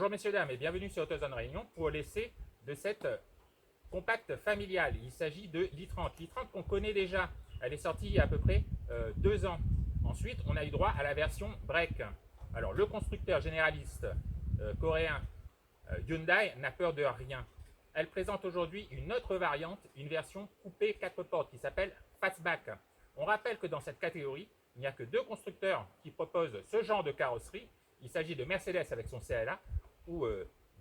Bonjour messieurs dames et bienvenue sur AutoZone Réunion pour l'essai de cette compacte familiale. Il s'agit de l'i30. L'i30 qu'on connaît déjà, elle est sortie il y a à peu près 2 ans. Ensuite on a eu droit à la version break. Alors le constructeur généraliste coréen Hyundai n'a peur de rien. Elle présente aujourd'hui une autre variante, une version coupée 4 portes qui s'appelle Fastback. On rappelle que dans cette catégorie, il n'y a que 2 constructeurs qui proposent ce genre de carrosserie. Il s'agit de Mercedes avec son CLA ou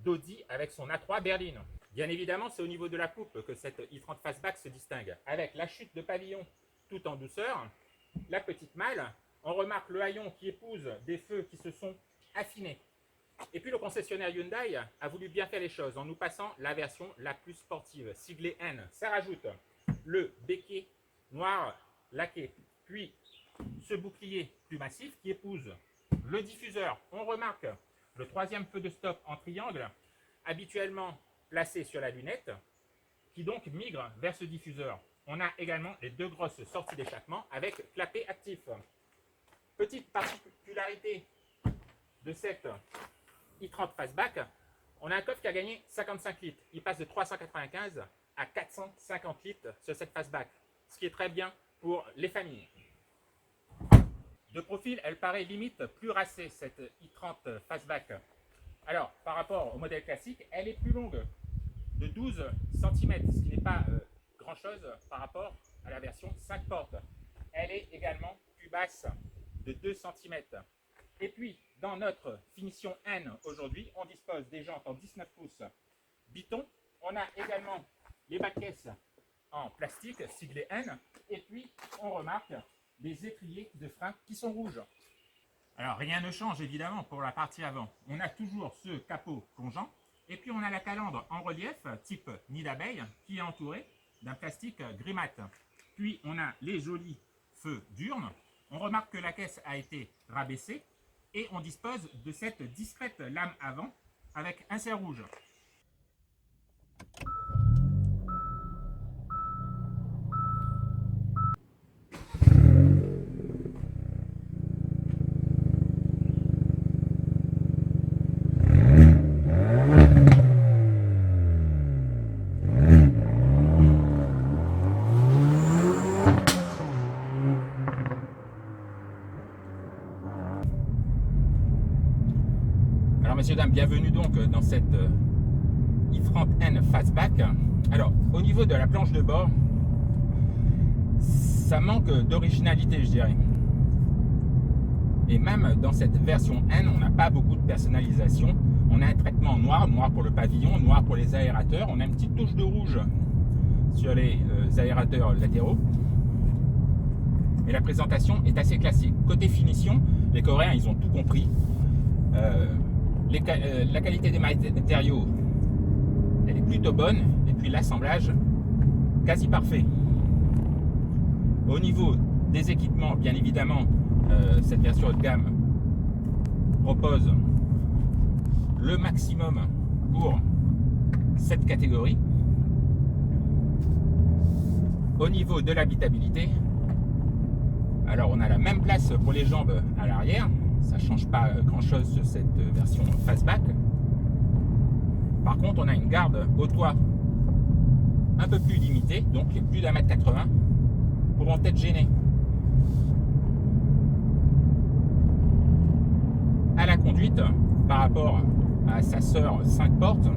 d'Audi avec son A3 berline. Bien évidemment, c'est au niveau de la coupe que cette i30 Fastback se distingue. Avec la chute de pavillon tout en douceur, la petite malle, on remarque le haillon qui épouse des feux qui se sont affinés. Et puis le concessionnaire Hyundai a voulu bien faire les choses en nous passant la version la plus sportive, siglée N. Ça rajoute le béquet noir laqué, puis ce bouclier plus massif qui épouse le diffuseur. On remarque le 3e feu de stop en triangle, habituellement placé sur la lunette, qui donc migre vers ce diffuseur. On a également les 2 grosses sorties d'échappement avec clapet actif. Petite particularité de cette i30 Fastback, on a un coffre qui a gagné 55 litres. Il passe de 395 à 450 litres sur cette Fastback, ce qui est très bien pour les familles. De profil, elle paraît limite plus racée, cette i30 Fastback. Alors, par rapport au modèle classique, elle est plus longue, de 12 cm, ce qui n'est pas grand-chose par rapport à la version 5 portes. Elle est également plus basse, de 2 cm. Et puis, dans notre finition N aujourd'hui, on dispose des jantes en 19 pouces Biton. On a également les bas de caisse en plastique, siglé N. Et puis, on remarque des étriers de frein qui sont rouges. Alors rien ne change évidemment pour la partie avant. On a toujours ce capot plongeant et puis on a la calandre en relief type nid d'abeille qui est entourée d'un plastique gris mat. Puis on a les jolis feux d'urne. On remarque que la caisse a été rabaissée et on dispose de cette discrète lame avant avec un serre rouge. Alors messieurs dames, bienvenue donc dans cette i30N Fastback. Alors au niveau de la planche de bord, ça manque d'originalité je dirais. Et même dans cette version N, on n'a pas beaucoup de personnalisation. On a un traitement noir, noir pour le pavillon, noir pour les aérateurs. On a une petite touche de rouge sur les aérateurs latéraux. Et la présentation est assez classique. Côté finition, les Coréens ils ont tout compris. La qualité des matériaux elle est plutôt bonne et puis l'assemblage quasi parfait. Au niveau des équipements, bien évidemment, cette version haut de gamme propose le maximum pour cette catégorie. Au niveau de l'habitabilité, alors on a la même place pour les jambes à l'arrière. Ça ne change pas grand chose sur cette version Fastback. Par contre, on a une garde au toit un peu plus limitée, donc les plus d'1,80 m pourront être gênés. À la conduite, par rapport à sa sœur 5 portes,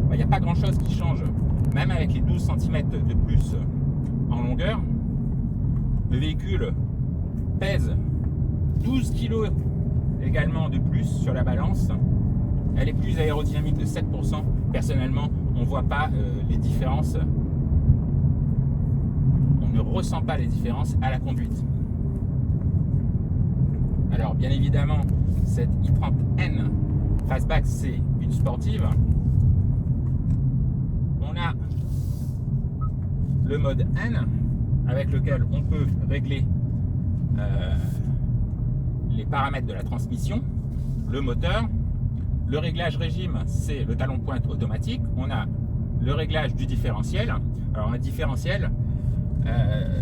il n'y a pas grand chose qui change. Même avec les 12 cm de plus en longueur, le véhicule pèse 12 kg également de plus sur la balance. Elle est plus aérodynamique de 7%. Personnellement, on ne voit pas les différences. On ne ressent pas les différences à la conduite. Alors, bien évidemment, cette i30N Fastback, c'est une sportive. On a le mode N avec lequel on peut régler les paramètres de la transmission, le moteur, le réglage régime, c'est le talon pointe automatique. On a le réglage du différentiel. Alors un différentiel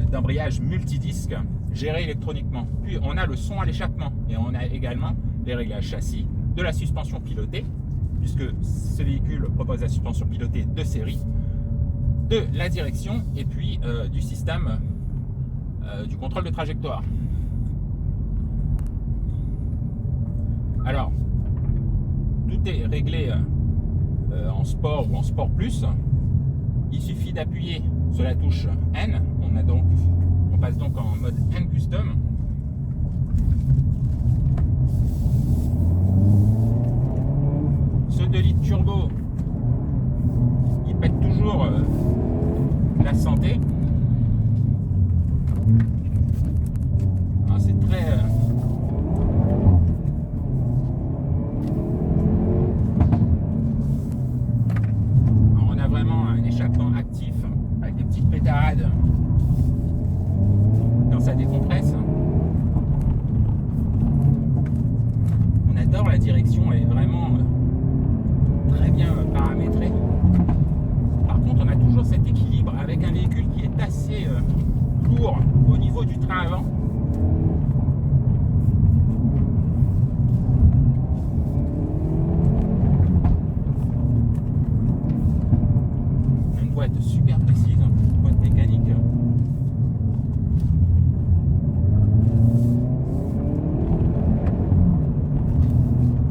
d'embrayage multidisque géré électroniquement. Puis on a le son à l'échappement et on a également les réglages châssis, de la suspension pilotée puisque ce véhicule propose la suspension pilotée de série, de la direction et puis du système du contrôle de trajectoire. Alors, tout est réglé en sport ou en sport plus. Il suffit d'appuyer sur la touche N. On passe donc en mode N Custom. Ce 2 litres turbo, il pète toujours la santé. C'est très on a vraiment un échappement actif avec des petites pétarades quand ça décompresse. On adore la direction, elle est vraiment très bien paramétrée. Par contre, on a toujours cet équilibre avec un véhicule qui est assez lourd au niveau du train avant. Une boîte super précise, une boîte mécanique.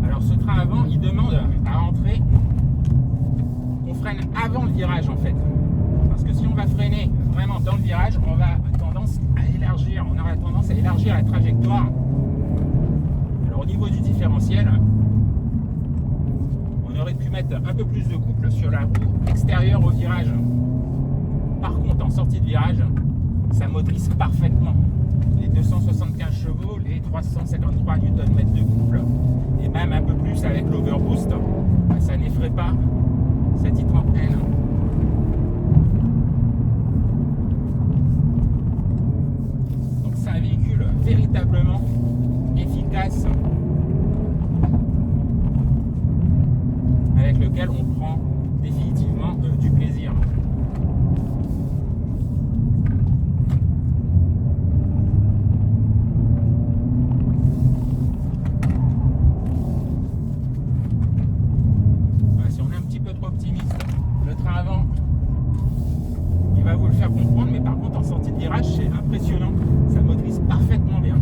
Alors ce train avant, il demande à entrer qu'on freine avant le virage en fait. Parce que si on va freiner vraiment dans le virage, on aura tendance à élargir la trajectoire. Alors au niveau du différentiel, on aurait pu mettre un peu plus de couple sur la roue extérieure au virage. Par contre, en sortie de virage, ça motrice parfaitement. Les 275 chevaux, les 353 Nm de couple, et même un peu plus avec l'overboost, ça n'effraie pas cette i30N. Donc c'est un véhicule véritablement efficace avec lequel on prend définitivement du plaisir. Si on est un petit peu trop optimiste, le train avant, il va vous le faire comprendre, mais par contre en sortie de virage, c'est impressionnant, ça motrice parfaitement bien.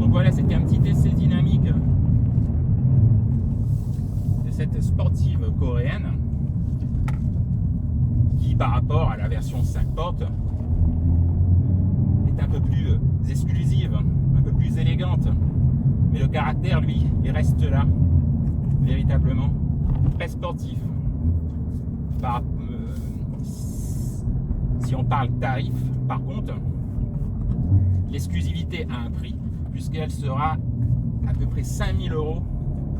Donc voilà, c'était un petit essai dynamique de cette sportive coréenne qui, par rapport à la version 5 portes, est un peu plus exclusive, un peu plus élégante. Mais le caractère, lui, il reste là, véritablement très sportif. Si on parle tarif, par contre, l'exclusivité a un prix, puisqu'elle sera à peu près 5000 €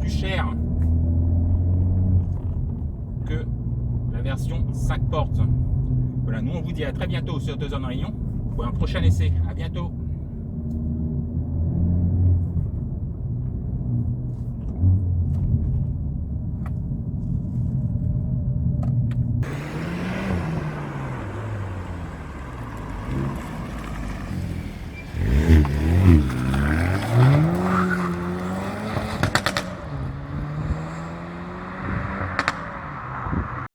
plus chère que la version 5 portes. Voilà, nous on vous dit à très bientôt sur AutoZone Réunion pour un prochain essai. À bientôt.